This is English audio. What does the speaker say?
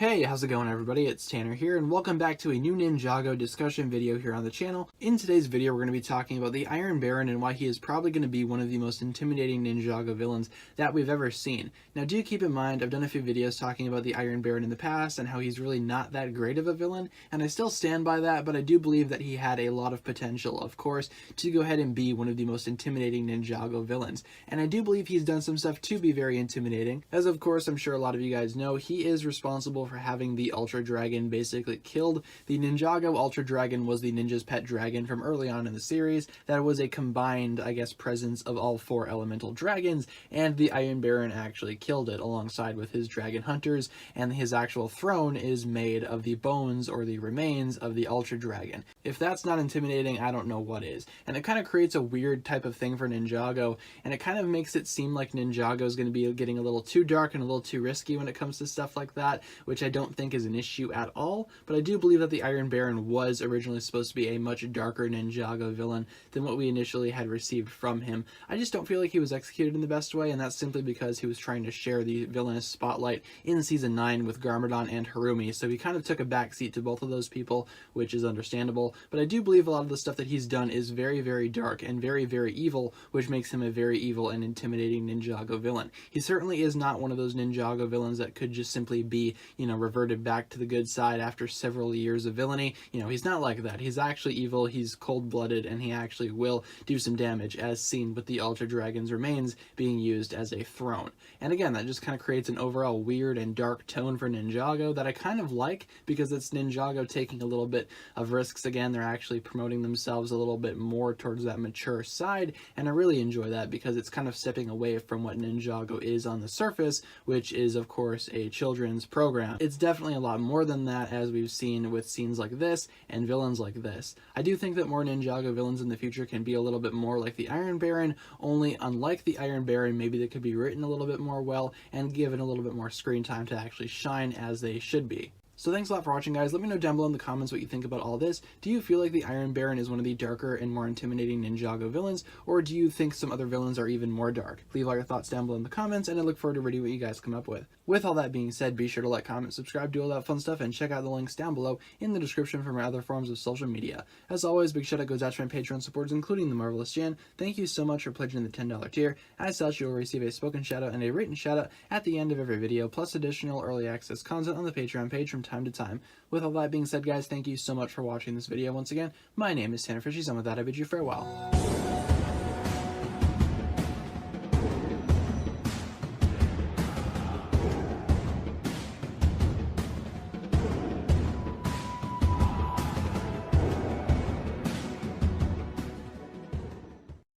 Hey, how's it going everybody? It's Tanner here, and welcome back to a new Ninjago discussion video here on the channel. In today's video, we're going to be talking about the Iron Baron and why he is probably going to be one of the most intimidating Ninjago villains that we've ever seen. Now, do keep in mind, I've done a few videos talking about the Iron Baron in the past and how he's really not that great of a villain, and I still stand by that, but I do believe that he had a lot of potential, of course, to go ahead and be one of the most intimidating Ninjago villains. And I do believe he's done some stuff to be very intimidating, as of course I'm sure a lot of you guys know, he is responsible for having the Ultra Dragon basically killed. The Ninjago Ultra Dragon was the ninja's pet dragon from early on in the series. That was a combined, I guess, presence of all four elemental dragons, and the Iron Baron actually killed it alongside with his dragon hunters, and his actual throne is made of the bones or the remains of the Ultra Dragon. If that's not intimidating, I don't know what is. And it kind of creates a weird type of thing for Ninjago, and it kind of makes it seem like Ninjago is going to be getting a little too dark and a little too risky when it comes to stuff like that, which I don't think is an issue at all, but I do believe that the Iron Baron was originally supposed to be a much darker Ninjago villain than what we initially had received from him. I just don't feel like he was executed in the best way, and that's simply because he was trying to share the villainous spotlight in Season 9 with Garmadon and Harumi, so he kind of took a backseat to both of those people, which is understandable, but I do believe a lot of the stuff that he's done is very, very dark and very, very evil, which makes him a very evil and intimidating Ninjago villain. He certainly is not one of those Ninjago villains that could just simply be, reverted back to the good side after several years of villainy. He's not like that. He's actually evil, he's cold-blooded, and he actually will do some damage, as seen with the Ultra Dragon's remains being used as a throne. And again, that just kind of creates an overall weird and dark tone for Ninjago that I kind of like, because it's Ninjago taking a little bit of risks again. They're actually promoting themselves a little bit more towards that mature side, and I really enjoy that because it's kind of stepping away from what Ninjago is on the surface, which is, of course, a children's program. It's definitely a lot more than that, as we've seen with scenes like this and villains like this. I do think that more Ninjago villains in the future can be a little bit more like the Iron Baron, only unlike the Iron Baron, maybe they could be written a little bit more well and given a little bit more screen time to actually shine as they should be. So thanks a lot for watching, guys. Let me know down below in the comments what you think about all this. Do you feel like the Iron Baron is one of the darker and more intimidating Ninjago villains, or do you think some other villains are even more dark? Leave all your thoughts down below in the comments, and I look forward to reading what you guys come up with. With all that being said, be sure to like, comment, subscribe, do all that fun stuff, and check out the links down below in the description for my other forms of social media. As always, big shout out goes out to my Patreon supporters, including the Marvelous Jan. Thank you so much for pledging the $10 tier. As such, you'll receive a spoken shout out and a written shout out at the end of every video, plus additional early access content on the Patreon page from time to time. With all that being said, guys, thank you so much for watching this video once again. My name is TannerFishies, and with that, I bid you farewell.